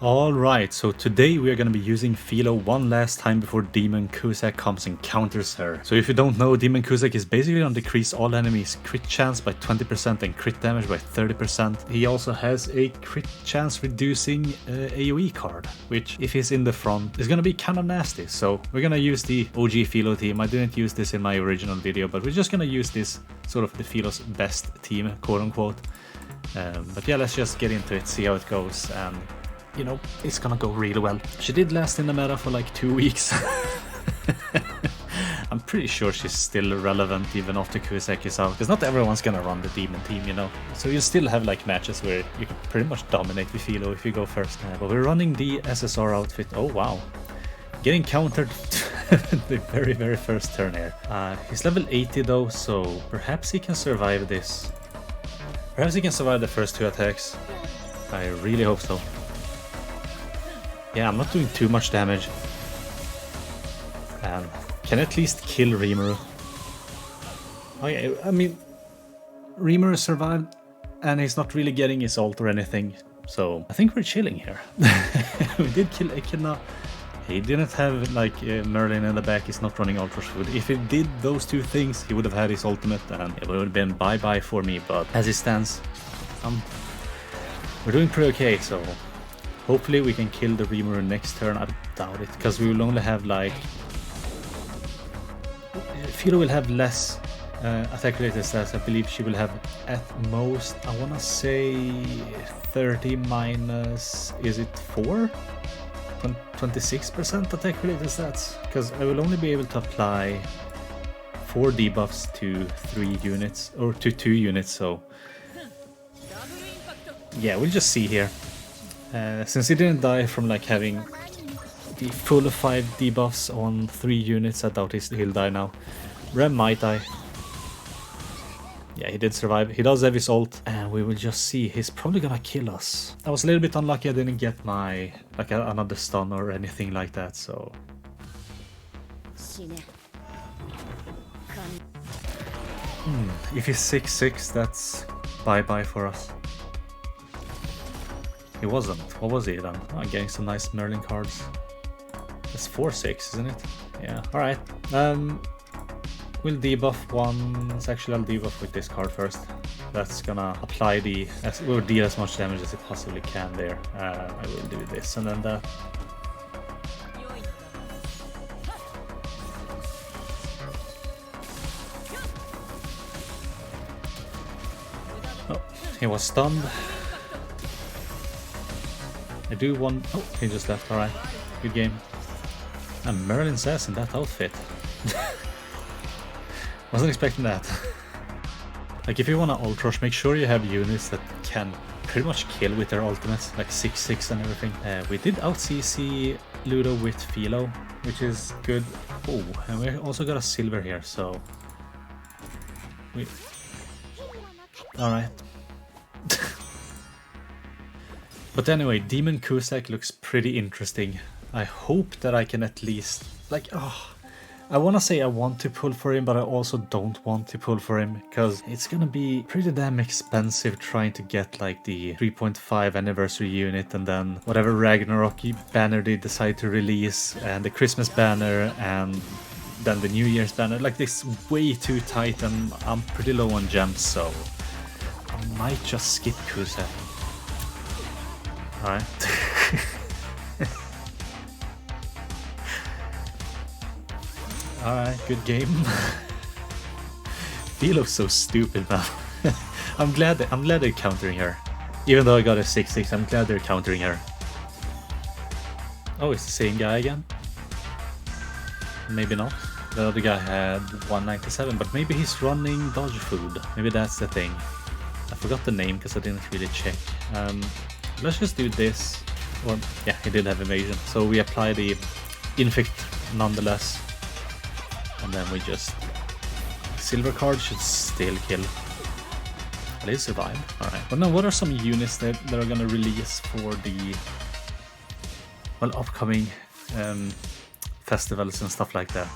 Alright, so today we are going to be using Filo one last time before Demon Cusack comes and counters her. So if you don't know, Demon Cusack is basically going to decrease all enemies' crit chance by 20% and crit damage by 30%. He also has a crit chance reducing AoE card, which if he's in the front is going to be kind of nasty. So we're going to use the OG Filo team. I didn't use this in my original video, but we're just going to use this sort of the Filo's best team, quote unquote. But yeah, let's just get into it, see how it goes, and you know, it's gonna go really well. She did last in the meta for like 2 weeks. I'm pretty sure she's still relevant even after Cusack is out, because not everyone's gonna run the demon team, you know. So you still have like matches where you can pretty much dominate with Filo if you go first. But we're running the SSR outfit. Oh wow, getting countered the very first turn here. He's level 80 though, so perhaps he can survive this. Perhaps he can survive the first 2 attacks. I really hope so. Yeah, I'm not doing too much damage. And can at least kill Rimuru. Okay, I mean, Rimuru survived and he's not really getting his ult or anything. So I think we're chilling here. We did kill Echidna. He didn't have like Merlin in the back, he's not running Ultra Food. If he did those 2 things, he would have had his ultimate and it would have been bye-bye for me. But as it stands, we're doing pretty okay, so hopefully we can kill the Rimuru next turn. I doubt it, because we will only have like... Filo will have less attack related stats. I believe she will have at most, I wanna say 30 minus, is it 4? 26% attack related stats, because I will only be able to apply 4 debuffs to 3 units, or to 2 units, so yeah, we'll just see here. Since he didn't die from like having the full 5 debuffs on 3 units, I doubt he'll die now. Rem might die. Yeah, he did survive. He does have his ult, and we will just see. He's probably gonna kill us. I was a little bit unlucky I didn't get my like another stun or anything like that, so if he's 6-6, that's bye-bye for us. He wasn't. What was he then? Oh, getting some nice Merlin cards. That's 4-6, isn't it? Yeah, alright. We'll debuff once. Actually, I'll debuff with this card first. That's gonna apply the... we'll deal as much damage as it possibly can there. I will do this and then that. Oh, he was stunned. I do want... oh, he just left. Alright, good game. And Merlin's ass in that outfit. Wasn't expecting that. Like, if you want to ult rush, make sure you have units that can pretty much kill with their ultimates, like 6-6 and everything. We did out CC Ludo with Filo, which is good. Oh, and we also got a silver here, so... alright. But anyway, Demon Cusack looks pretty interesting. I hope that I can at least, like, oh, I want to say I want to pull for him, but I also don't want to pull for him, because it's gonna be pretty damn expensive trying to get like the 3.5 anniversary unit, and then whatever Ragnarok banner they decide to release, and the Christmas banner, and then the New Year's banner. Like, this way too tight, and I'm pretty low on gems, so I might just skip Cusack. Alright. Alright, good game. Filo's so stupid, man. I'm glad they're countering her. Even though I got a 6-6, I'm glad they're countering her. Oh, it's the same guy again? Maybe not. The other guy had 197, but maybe he's running dodge food. Maybe that's the thing. I forgot the name because I didn't really check. Let's just do this. Or, yeah, he did have evasion. So we apply the infect nonetheless. And then we just... silver card should still kill. At least survive. Alright. But now, what are some units that are gonna release for the... well, upcoming festivals and stuff like that?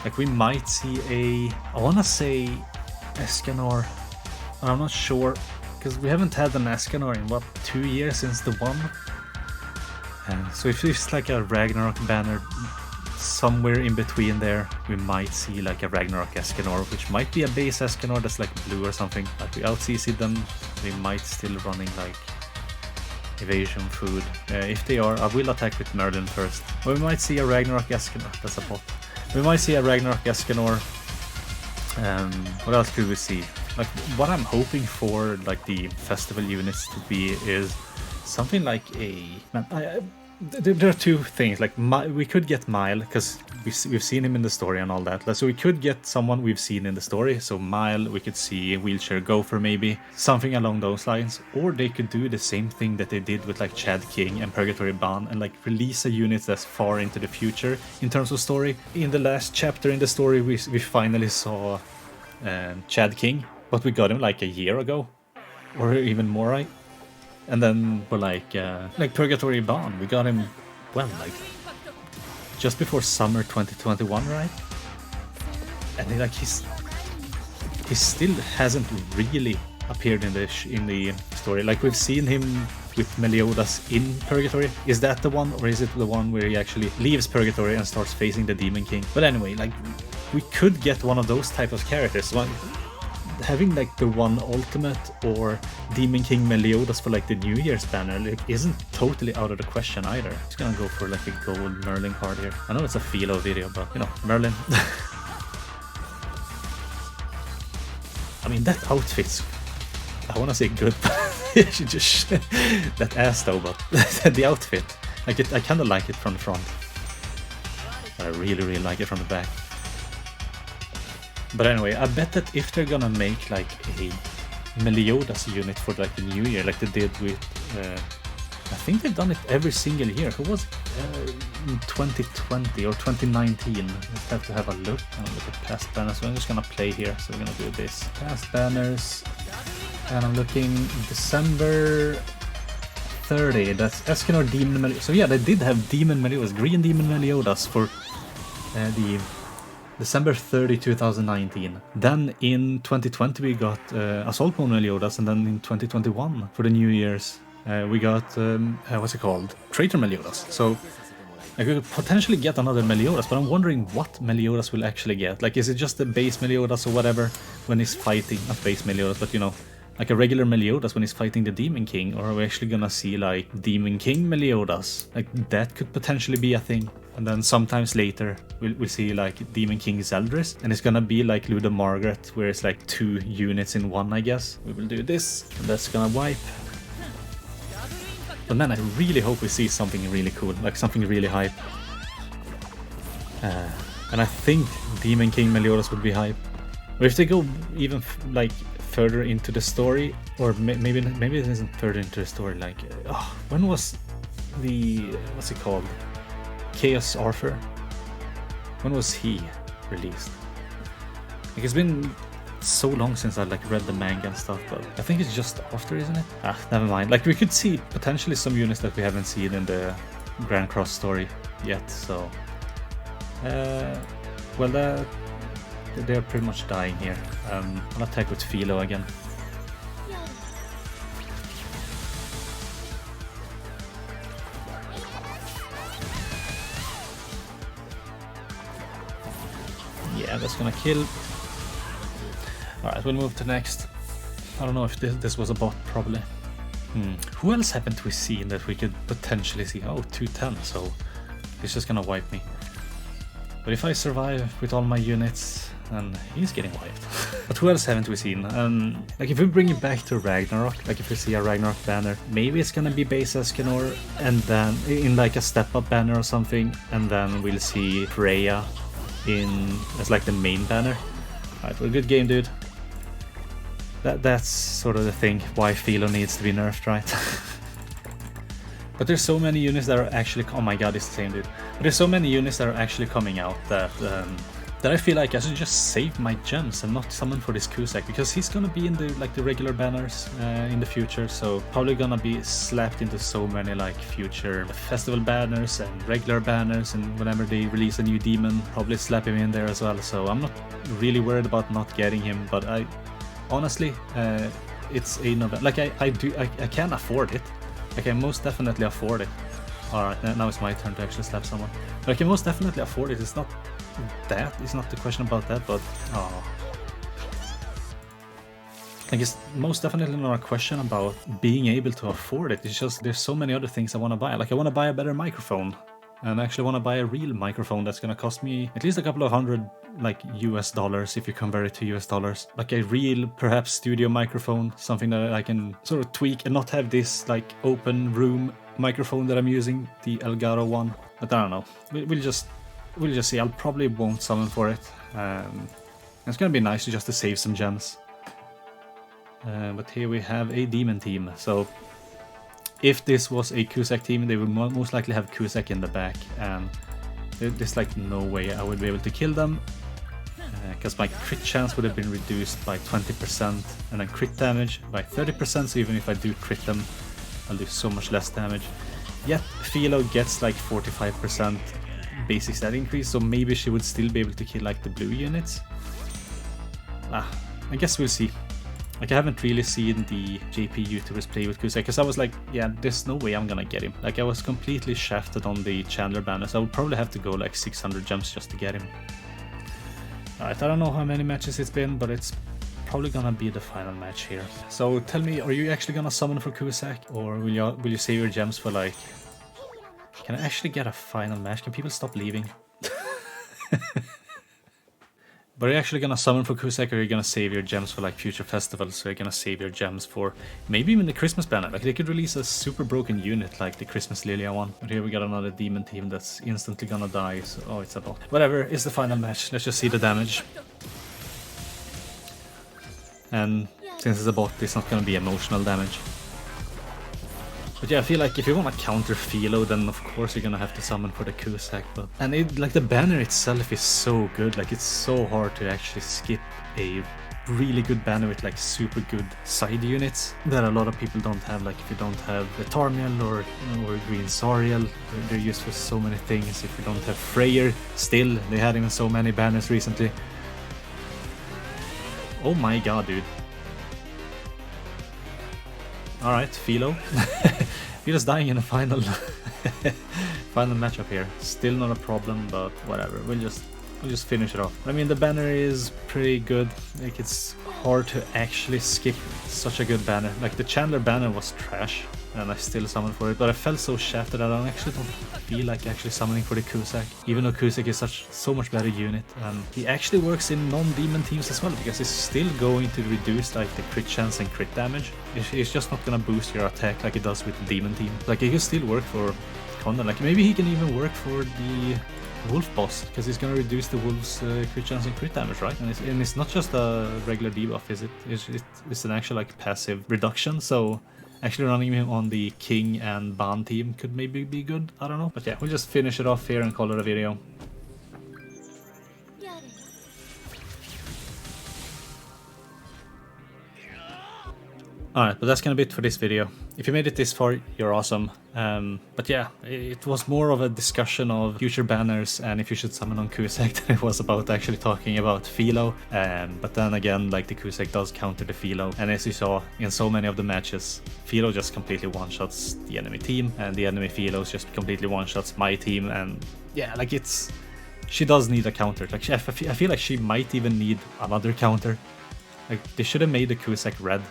Like, we might see a... I wanna say Escanor. I'm not sure. Because we haven't had an Escanor in, what, 2 years since the one? So if there's like a Ragnarok banner somewhere in between there, we might see like a Ragnarok Escanor, which might be a base Escanor that's like blue or something. But we out CC'd them, we might still running like evasion food. If they are, I will attack with Merlin first. Or we might see a Ragnarok Escanor, that's a bot. We might see a Ragnarok Escanor. What else could we see? Like what I'm hoping for like the festival units to be is something like a... There are two things, like we could get Mile, because we've seen him in the story and all that, so we could get someone we've seen in the story, so Mile, we could see Wheelchair Gopher maybe, something along those lines, or they could do the same thing that they did with like Chad King and Purgatory Ban and like release a unit that's far into the future in terms of story. In the last chapter in the story we finally saw Chad King, but we got him like a year ago, or even more, right? And then we're like Purgatory Ban, we got him, well, like just before summer 2021, right? And he still hasn't really appeared in the story. Like we've seen him with Meliodas in Purgatory. Is that the one, or is it the one where he actually leaves Purgatory and starts facing the Demon King? But anyway, like we could get one of those type of characters. Having like the one ultimate or Demon King Meliodas for like the New Year's banner like, isn't totally out of the question either. I'm just gonna go for like a gold Merlin card here. I know it's a Filo video, but you know, Merlin. I mean, that outfit's, I wanna say good, but she just that ass though, but the outfit, like I kinda like it from the front, but I really like it from the back. But anyway, I bet that if they're gonna make like a Meliodas unit for like the new year, like they did with, I think they've done it every single year. Who was it? In 2020 or 2019? Let's have to have a look. Look at past banners. So I'm just gonna play here. So we're gonna do this. Past banners. And I'm looking December 30. That's Escanor Demon Meliodas. So yeah, they did have Demon Meliodas, Green Demon Meliodas for the December 30, 2019. Then in 2020 we got Assault Mode Meliodas, and then in 2021 for the New Year's we got what's it called? Traitor Meliodas. So I could potentially get another Meliodas, but I'm wondering what Meliodas will actually get. Like, is it just the base Meliodas or whatever when he's fighting, not base Meliodas, but you know, like a regular Meliodas when he's fighting the Demon King? Or are we actually gonna see like Demon King Meliodas? Like that could potentially be a thing. And then sometimes later we'll see like Demon King Zeldris, and it's gonna be like Luda Margaret, where it's like 2 units in one, I guess. We will do this, and that's gonna wipe. But man, I really hope we see something really cool, like something really hype. And I think Demon King Meliodas would be hype. Or if they go even like further into the story, or maybe it isn't further into the story, like when was the, what's it called, Chaos Arthur, when was he released? Like, it's been so long since I like read the manga and stuff, but I think it's just after, isn't it? Never mind. Like, we could see potentially some units that we haven't seen in the Grand Cross story yet, so well, they're pretty much dying here. I'll attack with Filo again. Yeah, that's gonna kill. Alright, we'll move to next. I don't know if this was a bot, probably. Who else haven't we seen that we could potentially see? Oh, 210, so he's just gonna wipe me. But if I survive with all my units, then he's getting wiped. But who else haven't we seen? Like, if we bring it back to Ragnarok, like if we see a Ragnarok banner, maybe it's gonna be base Escanor, and then in like a step-up banner or something, and then we'll see Freya as like the main banner. Alright, well, good game, dude. That's sort of the thing, why Filo needs to be nerfed, right? But there's so many units that are actually, oh my god, it's the same dude. But there's so many units that are actually coming out that I feel like I should just save my gems and not summon for this Cusack, because he's gonna be in the regular banners in the future, so probably gonna be slapped into so many like future festival banners and regular banners, and whenever they release a new demon, probably slap him in there as well. So I'm not really worried about not getting him, but I honestly, it's a like I can afford it. I can most definitely afford it. Alright, now it's my turn to actually slap someone. But I can most definitely afford it. It's not that. It's not the question about that, but... Oh. Like, it's most definitely not a question about being able to afford it. It's just there's so many other things I want to buy. Like, I want to buy a better microphone. And I actually want to buy a real microphone that's going to cost me at least a couple of hundred, like, US dollars if you convert it to US dollars. Like a real, perhaps, studio microphone. Something that I can sort of tweak and not have this, like, open room microphone that I'm using. The Elgato one. But I don't know. We'll just see. I'll probably won't summon for it. It's going to be nice just to save some gems. But here we have a demon team, so if this was a Cusack team, they would most likely have Cusack in the back, and there's like no way I would be able to kill them, because my crit chance would have been reduced by 20%, and then crit damage by 30%, so even if I do crit them, I'll do so much less damage. Yet Filo gets like 45% basic stat increase, so maybe she would still be able to kill like the blue units. I guess we'll see. Like, I haven't really seen the JP YouTubers play with Cusack, because I was like, yeah, there's no way I'm gonna get him. Like, I was completely shafted on the Chandler banner, so I would probably have to go like 600 gems just to get him. Alright, I don't know how many matches it's been, but it's probably gonna be the final match here. So tell me, are you actually gonna summon for Cusack, or will you save your gems for like... Can I actually get a final match? Can people stop leaving? But are you actually gonna summon for Cusack, or are you gonna save your gems for like future festivals? So you're gonna save your gems for maybe even the Christmas banner. Like, they could release a super broken unit like the Christmas Lilia one. But here we got another demon team that's instantly gonna die. So, oh, it's a bot. Whatever, it's the final match. Let's just see the damage. And since it's a bot, it's not gonna be emotional damage. But yeah, I feel like if you want to counter Filo, then of course you're gonna have to summon for the Cusack. And like, the banner itself is so good. Like, it's so hard to actually skip a really good banner with like super good side units that a lot of people don't have. Like, if you don't have the Tarmiel or Green Sariel, they're used for so many things. If you don't have Freyr, still, they had even so many banners recently. Oh my god, dude. Alright, Filo. Filo's dying in the final final matchup here. Still not a problem, but whatever. We'll just finish it off. I mean, the banner is pretty good. Like, it's hard to actually skip such a good banner. Like, the Chandler banner was trash, and I still summoned for it, but I felt so shafted that I actually don't feel like actually summoning for the Cusack, even though Cusack is so much better unit. He actually works in non-demon teams as well, because it's still going to reduce like the crit chance and crit damage. It's just not gonna boost your attack like it does with the demon team. Like, he can still work for Condon. Like, maybe he can even work for the Wolf boss, because he's gonna reduce the Wolf's crit chance and crit damage, right? And it's not just a regular debuff, is it? It's an actual like passive reduction, so actually running him on the King and Ban team could maybe be good, I don't know. But yeah, we'll just finish it off here and call it a video. Alright, but that's gonna be it for this video. If you made it this far, you're awesome. But yeah, it was more of a discussion of future banners and if you should summon on Cusack than it was about actually talking about Filo. But then again, like, the Cusack does counter the Filo, and as you saw in so many of the matches, Filo just completely one-shots the enemy team, and the enemy Filos just completely one-shots my team, and yeah, like, she does need a counter. Like, I feel like she might even need another counter. Like, they should have made the Cusack red.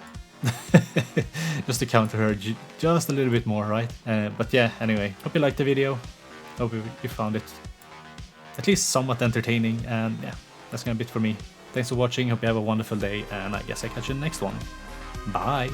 Just to counter her just a little bit more, right? But yeah, anyway, hope you liked the video. Hope you found it at least somewhat entertaining, and yeah, that's gonna be it for me. Thanks for watching, hope you have a wonderful day, and I guess I catch you in the next one. Bye!